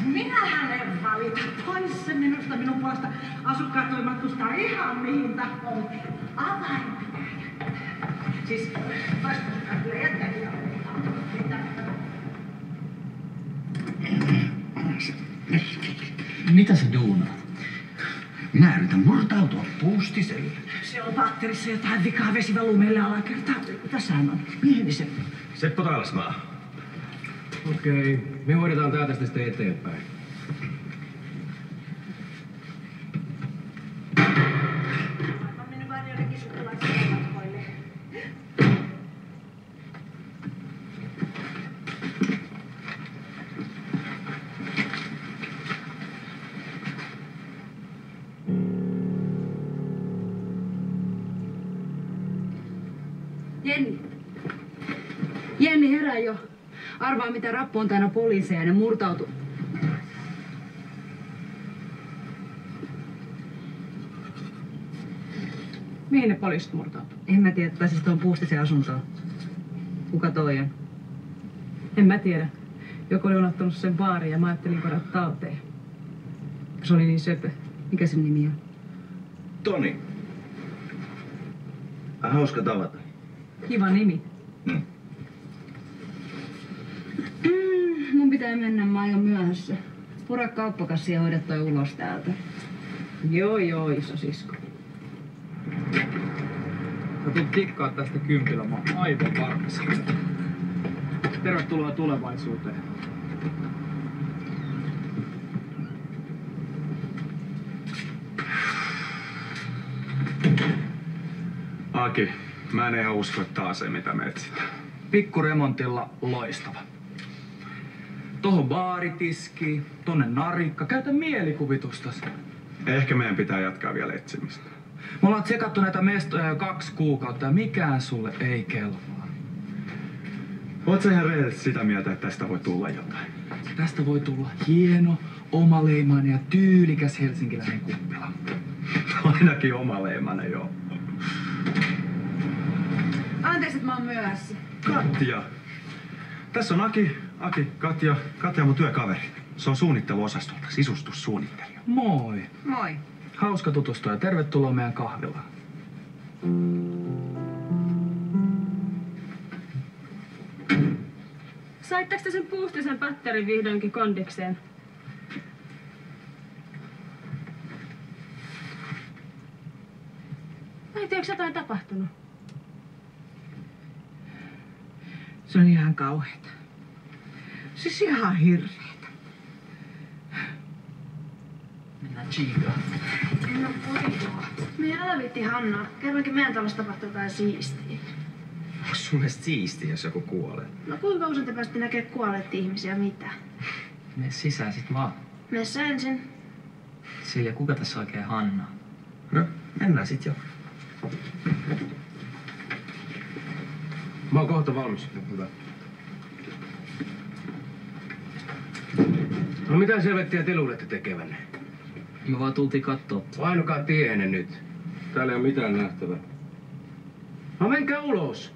Minähän en valita. Pois se minusta, minun puolesta. Asukkaat voi matkustaa ihan mihin tahtoon. Avain. Siis, toistaan kyllä jättäkin. Mitä sä duunaat? Minä yritän murtautua puustiselle. Se on patterissa jotain vikaa, vesi valuu meille alakertaan. Tässähän on mieheni Seppo. Seppo Tailasmaa. Okei, me hoidetaan täältä sitten eteenpäin. Mä oon mennyt vaan jonnekin sukulaisille matkoille. Jenni, herää jo. Arvaa, mitä rappu on täynnä poliiseja, ne murtautuu. Mihin ne poliisit murtautuu? En mä tiedä, pääsis tuon Puustisen asuntoon. Kuka toi on? En mä tiedä. Joku oli unohtanut sen baariin ja mä ajattelin koda talteen. Se oli niin söpö. Mikä sen nimi on? Toni. Hauska tavata. Kiva nimi. Mun pitää mennä, mä oon jo myöhässä. Pura kauppakassia ja hoida toi ulos täältä. Joo, iso sisko. Sä tulet tikkaa tästä kympillä, mä oon aivan varma siitä. Tervetuloa tulevaisuuteen. Aki, mä en ihan usko, että taas ei mitä me etsitään. Pikkuremontilla loistava. Tohon baaritiski, tonne narikka. Käytä mielikuvitustas. Ehkä meidän pitää jatkaa vielä etsimistä. Me ollaan tsekattu näitä mestoja jo 2 kuukautta ja mikään sulle ei kelpaa. Oot sä ihan rehellisesti sitä mieltä, että tästä voi tulla jotain? Tästä voi tulla hieno, omaleimainen ja tyylikäs helsinkiläinen kuppila. Ainakin omaleimainen, joo. Anteeksi, että mä oon myöhässä. Katja. Tässä on Aki, Katja. Katja on mun työkaveri. Se on suunnitteluosastolta, sisustussuunnittelija. Moi. Moi. Hauska tutustua ja tervetuloa meidän kahvilaan. Saitteko te sen Puustisen patterin vihdoinkin kondikseen? Äiti, onko jotain tapahtunut? Se on ihan kauheeta. Siis ihan hirveetä. Mennään chiikaan. No poikaa. Meidän älä viitti Hanna. Kerrankin meidän talossa tapahtuu jotain siistiä. Onko sun mielestä siistiä, jos joku kuolee? No kuinka usein te pääsitte näkemään kuolleet ihmisiä mitä? Mene sisään sit vaan. Meissä ensin. Silja, kuka tässä oikein Hanna? No, mennään sit jo. Mä oon kohta valmis. Hyvä. No mitä selvettiä te luulette tekevänne? Me vaan tultiin kattoo. Painukaa tiehenne nyt. Täällä ei ole mitään nähtävää. No menkää ulos.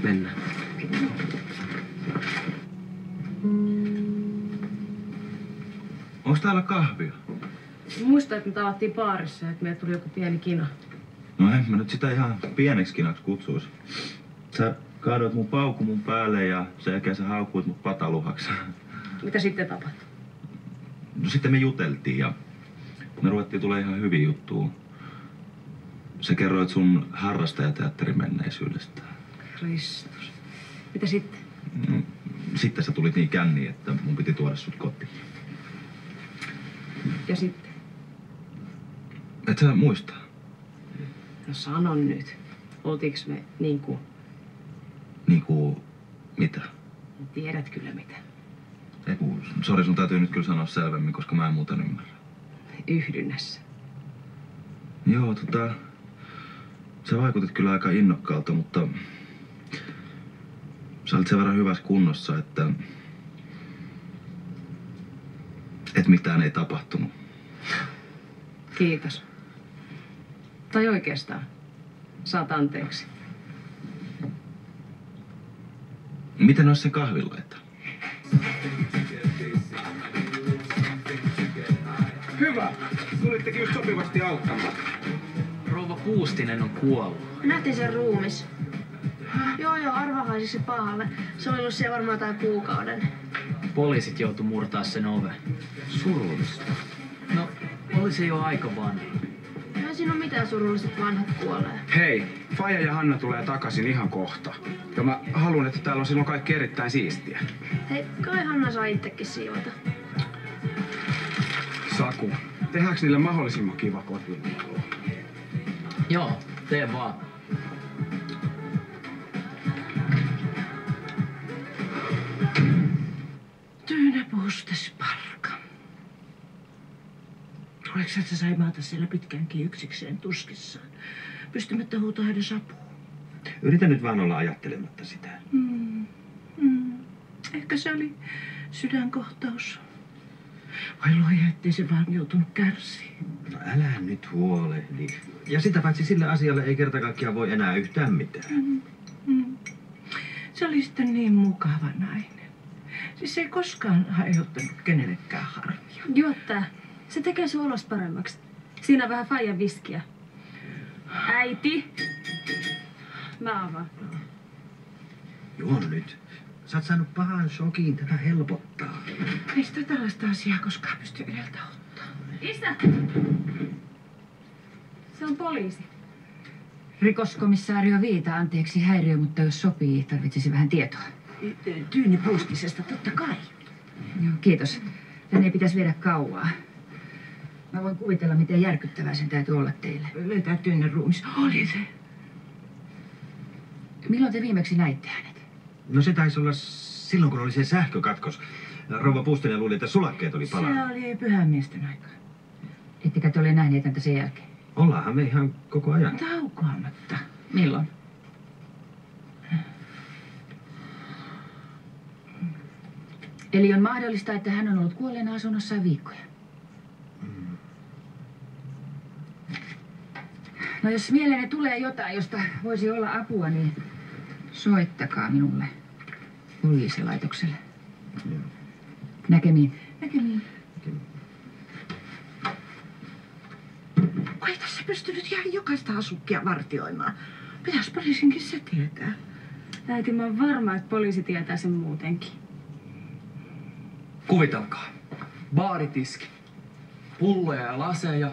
Mennään. Onks täällä kahvia? Muistan, että me tavattiin baarissa ja että meille tuli joku pieni kina. No en mä nyt sitä ihan pieneksi kinaksi kutsuis. Sä kaadoit mun paukku mun päälle ja sen jälkeen sä haukuit mut pataluhaksi. Mitä sitten tapahtui? No sitten me juteltiin ja me ruvettiin tulee ihan hyviä juttuja. Sä kerroit sun harrastajateatterin menneisyydestä. Kristus. Mitä sitten? No, sitten sä tulit niin känniin, että mun piti tuoda sut kotiin. Ja sitten? Et sä muista? No sano nyt. Oltiinko me niinku... Niinku... mitä? Tiedät kyllä mitä. Ei kun, sori, sun täytyy nyt kyllä sanoa selvemmin, koska mä en muuten ymmärrä. Yhdynnässä. Joo, sä vaikutit kyllä aika innokkaalta, mutta sä olit sen verran hyvässä kunnossa, että mitään ei tapahtunut. Kiitos. Tai oikeastaan. Saat anteeksi. Miten olisi se kahviloita? Hyvä! Tulittekin just sopivasti auttamaan. Rouva Puustinen on kuollut. Nähtiin sen ruumis. Joo, arvahaisiksi se pahalle. Se oli ollut siellä varmaan jotain kuukauden. Poliisit joutu murtaa sen oven. Surullista. No, oli se jo aika vanha. Ei siinä ole mitään surulliset vanhat kuolee. Hei, Faija ja Hanna tulee takaisin ihan kohta. Ja mä haluan, että täällä on silloin kaikki erittäin siistiä. Hei, kai Hanna saa itsekin siivota. Saku, tehdäänkö niille mahdollisimman kiva koti? Joo, tee vaan. Tyynä puustas parka. Oletko sä sai maata siellä pitkäänkin yksikseen tuskissaan, pystymättä huutaa edes apua? Yritä nyt vaan olla ajattelematta sitä. Ehkä se oli sydänkohtaus. Vai luoja, ettei se vaan joutunut kärsiin. No älä nyt huolehdi. Ja sitä paitsi sille asialle ei kerta kaikkiaan voi enää yhtään mitään. Se oli sitten niin mukava nainen. Siis se ei koskaan aiheuttanut kenellekään harmia. Juo tää. Se tekee sun olos paremmaksi. Siinä on vähän faijan viskiä. Äiti! Mä avaan. Juo nyt. Sä oot saanut pahan shokin, tätä helpottaa. Ei sitä tällaista asiaa koskaan pysty edeltä ottaa. Isä! Se on poliisi. Rikoskomissario Viita, anteeksi häiriö, mutta jos sopii, tarvitsisi vähän tietoa. Tyyni Puustisesta, totta kai. Joo, kiitos. Tän ei pitäisi viedä kauaa. Mä voin kuvitella, miten järkyttävää sen täytyy olla teille. Löytää Tyynen ruumis. Oli se. Milloin te viimeksi näitte hänet? No se taisi olla silloin, kun oli se sähkökatkos. Rouva Puustinen luuli, että sulakkeet oli palannut. Se oli pyhäinmiesten aika. Ettekä te ole nähneet häntä sen jälkeen? Ollaanhan me ihan koko ajan. Taukoamatta. Milloin? Eli on mahdollista, että hän on ollut kuolleena asunnossaan viikkoja. No jos mieleenne tulee jotain, josta voisi olla apua, niin soittakaa minulle poliisilaitokselle. Näkemiin. Näkemiin. Ei tässä pystynyt ihan jokaista asukkia vartioimaan. Pitäis poliisinkin se tietää. Äiti, mä oon varma, että poliisi tietää sen muutenkin. Kuvitelkaa. Baaritiski. Pulloja ja laseja.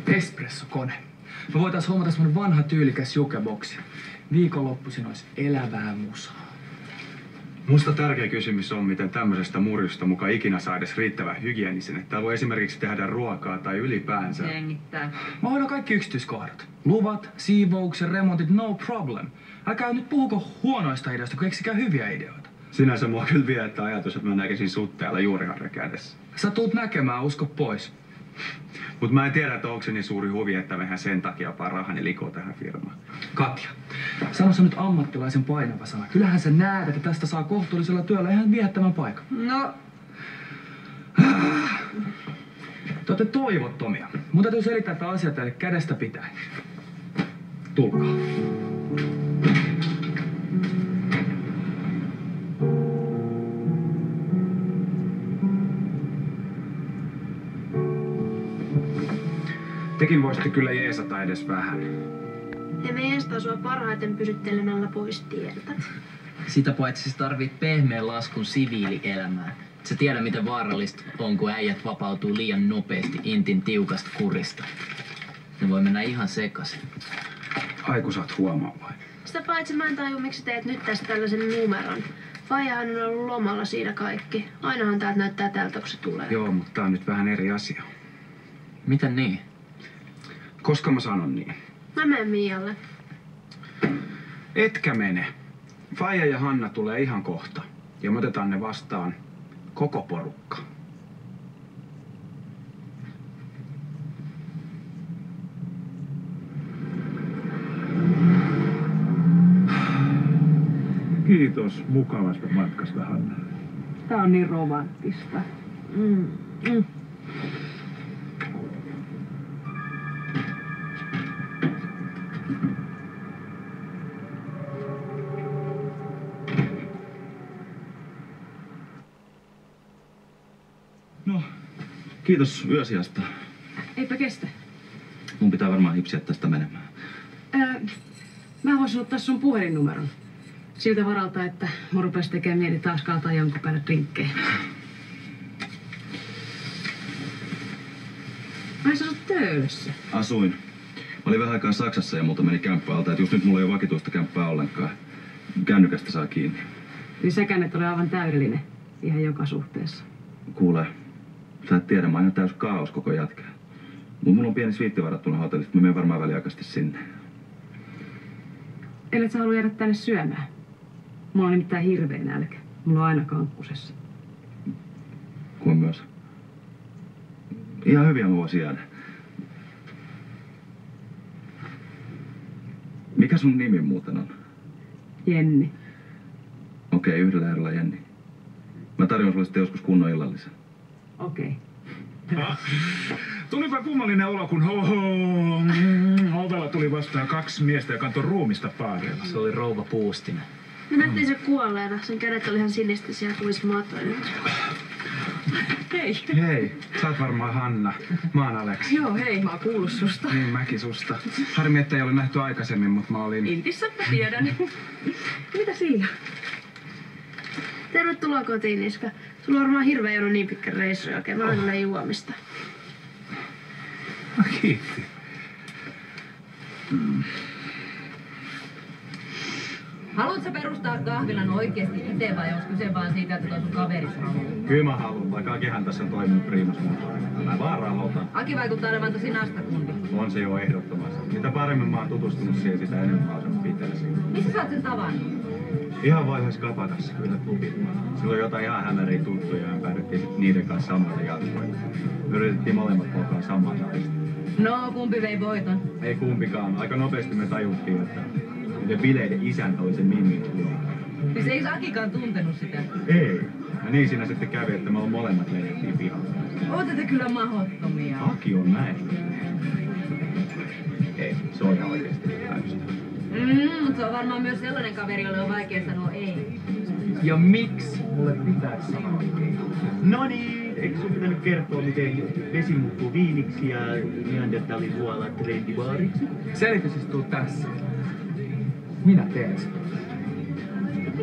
Espressokone. Me voitais hommata semmonen vanha tyylikäs jukeboksi. Viikonloppuisin olisi elävää musaa. Musta tärkeä kysymys on, miten tämmöisestä murjusta mukaan ikinä saa edes riittävän hygienisen, että täällä voi esimerkiksi tehdä ruokaa tai ylipäänsä. Hengittää. Mä hoidan kaikki yksityiskohdat. Luvat, siivouksen, remontit, no problem. Älkää nyt puhuko huonoista ideoista, kun keksikää hyviä ideoita. Sinänsä mua kyllä viettää ajatus, että mä näkisin sut täällä juuriharja kädessä. Sä tuut näkemään, usko pois. Mut mä en tiedä, että onko se niin suuri huvi, että mehän sen takia vaan rahani likoo tähän firmaan. Katja, sano sä nyt ammattilaisen painava sana. Kyllähän sä näet, että tästä saa kohtuullisella työllä ihan viehättävän paikan. No, Te ootte toivottomia. Mun täytyy selittää tätä asiaa teille kädestä pitäen. Tulkaa. Tekin voisitte kyllä jeesata edes vähän. Ja me jeestaa sua parhaiten pysyttelemällä pois tieltä. Sitä paitsi sä tarvit pehmeän laskun siviilielämään. Sä tiedä, miten vaarallista on, kun äijät vapautuu liian nopeasti intin tiukasta kurista. Ne voi mennä ihan sekaisin. Ai kun saat huomaavainen. Sitä paitsi mä en tajua, miksi teet nyt tästä tällaisen numeron. Faijahan on ollut lomalla siinä kaikki. Ainahan täältä näyttää tältä, kun se tulee. Joo, mutta tää on nyt vähän eri asia. Miten niin? Koska mä sanon niin? Mä menen Mialle. Etkä mene. Faija ja Hanna tulee ihan kohta. Ja me otetaan ne vastaan koko porukka. Kiitos mukavasta matkasta, Hanna. Tää on niin romanttista. Kiitos yösijasta. Eipä kestä. Mun pitää varmaan hipsiä tästä menemään. Mä voisin ottaa sun puhelinnumeron. Siltä varalta, että mun rupesi tekemään mieli taas kaataa jonkun päälle drinkkejä. Ai sä asut Töölössä? Asuin. Mä olin vähän aikaa Saksassa ja multa meni kämppä alta, että just nyt mulla ei ole vakituista kämppää ollenkaan. Kännykästä saa kiinni. Niin sekään et ole aivan täydellinen ihan joka suhteessa. Kuule, sä et tiedä, mä oon ihan täys kaos koko jätkää. Mut mulla on pieni sviitti varattuna hotellista, mä menen varmaan väliaikaisesti sinne. Ellet sä halua jäädä tänne syömään? Mulla on nimittäin hirveä nälkä. Mulla on aina kankkusessa. Kuin myös. Ihan hyviä mä voisin jäädä. Mikä sun nimi muuten on? Jenni. Okei, yhdellä erillä Jenni. Mä tarjoan sulle sitten joskus kunnon illallisen. Okei. Tulipa kummallinen olo, kun ovella tuli vastaan 2 miestä ja kantoi ruumista paareilla. Se oli rouva Puustinen. Me nähtiin se kuolleena. Sen kädet oli ihan sinistisiä kuin olisi maatoinut. Hei. Hei, sä oot varmaan Hanna. Mä oon Aleksi. Joo, hei. Mä oon kuullut susta. Niin, mäkin susta. Harmi, että ei ole nähty aikaisemmin, mutta mä olin... Intissä mä tiedän. Mitä siinä? Tervetuloa kotiin, Niska. Sulla on varmaan hirveä jono niin pitkä reissu jälkeen. Mä olen juomista. Kiitti. Haluatko perustaa kahvilan oikeesti itse vai onko kyse vaan siitä, että toi sun kaveris haluaa? Kyllä mä haluan, vaikka kehän tässä on toiminut priimusmoottorina. Mä vaan rahoitan. Aki vaikuttaa olevan tosi nastakundi. On se jo ehdottomasti. Mitä paremmin mä oon tutustunut siihen, sitä enemmän mä oon sen pitäisi. Missä sä oot sen tavannut? Ihan vaiheessa kapakassa, kyllä klubit. Silloin jotain ihan hämäriä tuttuja ja päädyttiin sit niiden kanssa samalle jatkoille. Me yritettiin molemmat mukaan samaa naista. No, kumpi vei voiton? Ei kumpikaan. Aika nopeasti me tajuttiin, että niiden bileiden isäntä oli se Mimmin tulo. Siis eikö Akikaan tuntenut sitä? Ei. Ja niin siinä sitten kävi, että me molemmat lennettiin pihalle. Ootte te kyllä mahottomia. Aki on näin. Ei, se on ihan oikeesti täysin. Mutta se on varmaan myös sellainen kaveri, jolle on vaikea sanoa ei. Ja miksi mulle pitäisi sanoa ei? No niin, eikö sun pitänyt kertoa, miten vesi muuttuu viiniksi ja Neandertalin luola trendibaariksi? Selitys istuu tässä. Minä teen sen.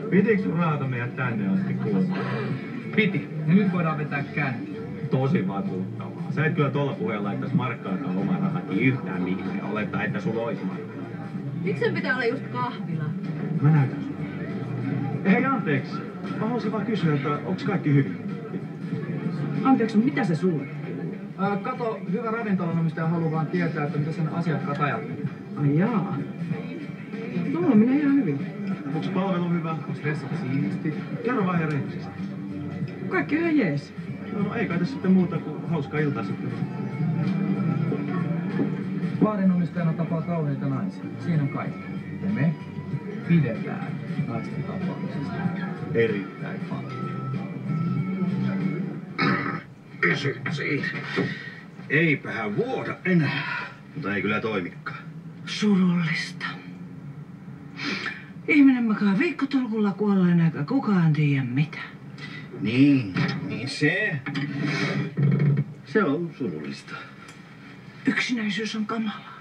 Pitikö sun raata meidät tänne asti kuulemaan? Piti. Ja nyt voidaan vetää käyntiin. Tosi vakuuttavaa. Sä et kyllä tuolla puheella laittais markkaakaan oman rahakin yhtään mihin ja olettaa, että sulla olisi markkaa. Miksi sen pitää olla just kahvila? Mä näytän sulle. Hei, anteeksi. Mä haluaisin vaan kysyä, että onks kaikki hyvin? Anteeksi, mitä se sulle? Kato, hyvä ravintolanomistaja haluaa vaan tietää, että mitä sen asiakkaat ajattelee. Ai jaa. No, minä ihan hyvin. Onks palvelu hyvä? Onks vessat siisti? Kerro vaan ihan rehellisesti. Kaikki ihan jees. No ei kai tässä sitten muuta kuin hauskaa iltaa sitten. Baarinomistajana tapaa kauheita naisia. Siinä on kaikki. Ja me pidetään naisten tapaamisesta. Erittäin paljon. Pysyttiin. Eipähän vuoda enää. Mutta ei kyllä toimikaan. Surullista. Ihminen makaa viikkotolkulla kuolleen eikä kukaan tiedä mitä. Niin se. Se on surullista. Yksinäisyys on kamalaa.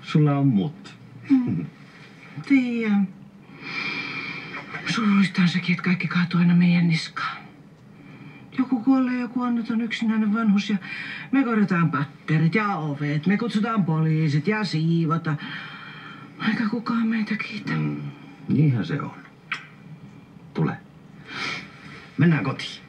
Sulla on mut. Tiedän. Surullista on sekin, että kaikki kaatuu aina meidän niskaan. Joku kuolee, joku onneton yksinäinen vanhus ja me korjataan patterit ja ovet. Me kutsutaan poliisit ja siivota. Eikä kukaan meitä kiitä. Niinhän se on. Tule. Mennään kotiin.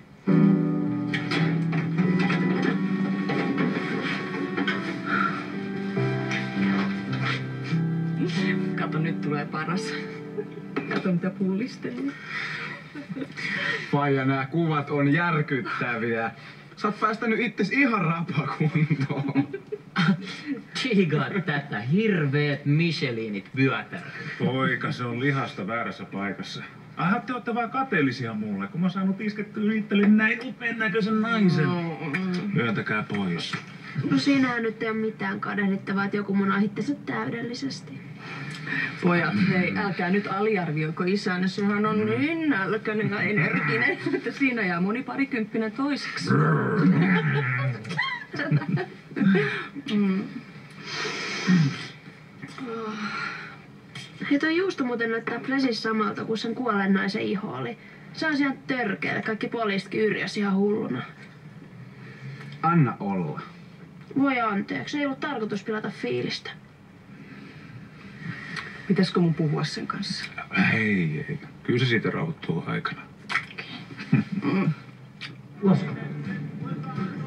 Kato, nyt tulee paras. Kato, mitä pullistelee. Faija, nää kuvat on järkyttäviä. Sä oot päästänyt itses ihan rapakuntoon. Chigat tätä, hirveet Michelinit vyötäröt. Poika, se on lihasta väärässä paikassa. Aha, te ootte vaan kateellisia mulle, kun mä oon saanut iskettyä itselleni näin upean näköisen naisen. Myöntäkää pois. No siinähän nyt ei ole mitään kadehdittavaa, että joku mun ahittesi täydellisesti. Pojat, hei, älkää nyt aliarvioiko isänne. Sehän on niin nälkäinen ja energinen, että siinä jää moni parikymppinen toiseksi. Hei, toi juusto muuten näyttää presis samalta kuin sen kuolleen naisen iho oli. Se on ihan törkeä, kaikki poliisitkin yrjäs ihan hulluna. Anna olla. Voi anteeksi, ei ollut tarkoitus pilata fiilistä. Pitäisikö mun puhua sen kanssa? Ei. Kyllä se siitä rauhoittuu aikana. Laska.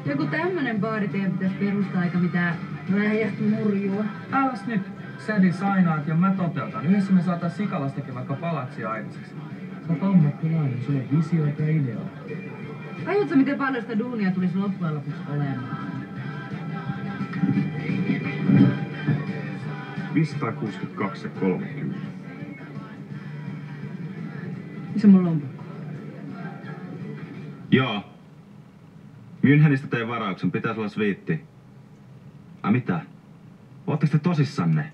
Joku tämmönen baari teidän pitäisi perustaa eikä mitään räjästä murjua. Äläs nyt. Sädi sainaat ja mä toteutan. Yhdessä me saatais Sikalastakin vaikka palatsia aikaiseksi. Sä oot ammattilainen, sulla on visioita ja ideoita. Tajutko, miten paljon sitä duunia tulisi loppujen lopuksi olemaan? 562 ja 30. Missä mun lompakko? Joo. Münchenistä tein varauksen, pitäis olla sviitti. Ai mitä? Ootteko te tosissanne?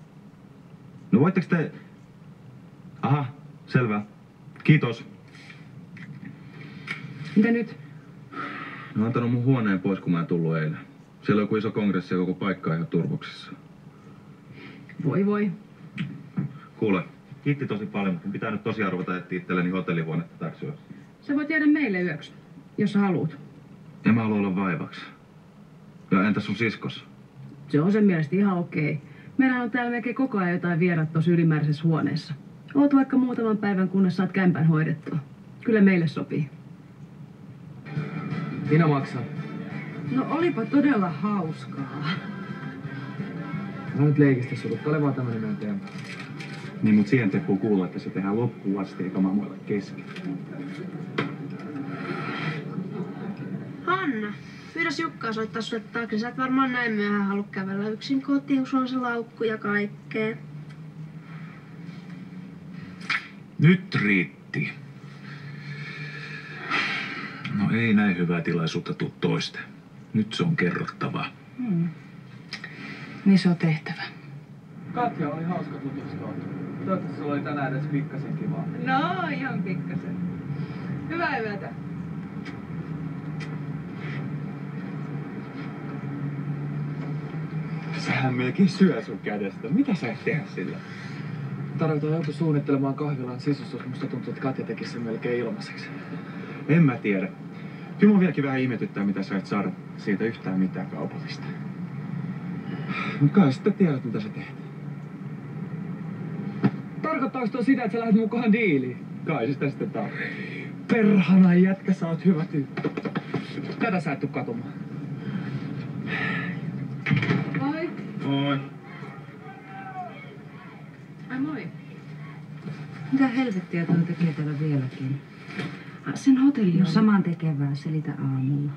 No voitteko te... Aha, selvä. Kiitos. Mitä nyt? Ne on antanut mun huoneen pois, kun mä en tullut eilen. Siellä on joku iso kongressi ja koko paikka on ihan turvoksissa. Voi. Kuule, kiitti tosi paljon, mutta pitää nyt tosiaan ruveta etsiä itselleni hotellihuonetta täksi yöksi. Sä voit jäädä meille yöksi, jos sä haluut. En mä halua olla vaivaksi. Ja entäs sun siskos? Se on sen mielestä ihan okei. Meillä on täällä melkein koko ajan jotain vieraat tuossa ylimääräisessä huoneessa. Oot vaikka muutaman päivän, kunnes saat kämpän hoidettua. Kyllä meille sopii. Minä maksan. No olipa todella hauskaa. Mä nyt leikistä sut. Tää oli vaan tämmönen meidän teema. Niin, mut siihen Teppu kuulla, että se tehdään loppuun asti eikä maailmoilla kesken. Hanna, pyydäs Jukkaa soittaa sulle taakse. Sä et varmaan näin myöhään halua kävellä yksin kotiin, kun sulla on se laukku ja kaikkea. Nyt riitti. No ei näin hyvää tilaisuutta tuu toiste. Nyt se on kerrottava. Niin se on tehtävä. Katja, oli hauska tutustua. Toivottavasti sulla oli tänään edes pikkasen kivaa. No, ihan pikkasen. Hyvää yötä. Sähän melkein syö sun kädestä. Mitä sä et tehdä sillä? Tarvitaan joku suunnittelemaan kahvilan sisustus. Musta tuntuu, että Katja teki sen melkein ilmaiseksi. En mä tiedä. Kyllä mun vieläkin vähän ihmetyttää, mitä sä et saada siitä yhtään mitään kaupallista. Mut kai sitten tiedät, mitä sä teet. Tarkoittaako tuo sitä, että sä lähdet mukaan diiliin? Kai sitä sitten tarvitsee. Perhana jätkä, sä oot hyvä tyyppi. Tätä sä et tuu katumaan. Moi. Moi. Ai moi. Mitä helvettiä tuo tekee täällä vieläkin? Sen hotelli on Saman tekevää, selitä aamulla.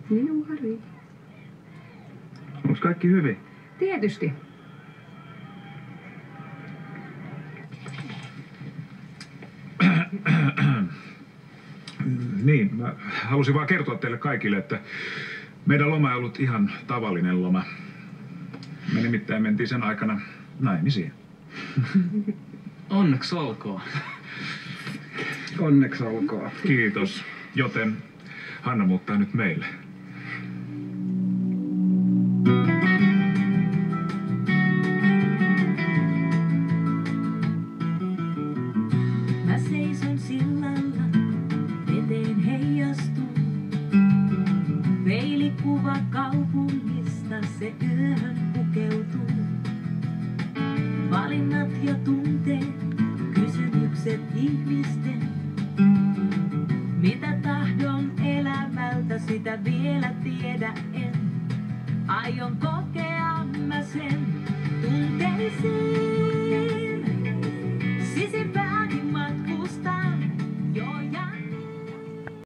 Minun Harri. Onks kaikki hyvin? Tietysti. Niin, mä halusin vaan kertoa teille kaikille, että meidän loma ei ollut ihan tavallinen loma. Me nimittäin mentiin sen aikana naimisiin. Onneksi olkoon. Onneksi olkoon. Kiitos. Joten Hanna muuttaa nyt meille. Mä seison sillalla, veteen heijastuu. Peilikuva kaupungista se yöhön pukeutuu. Valinnat ja tunteet, kysymykset ihmisten. Mitä tahdon elämältä, sitä vielä tiedä en. Aion kokea mä sen tunteisiin.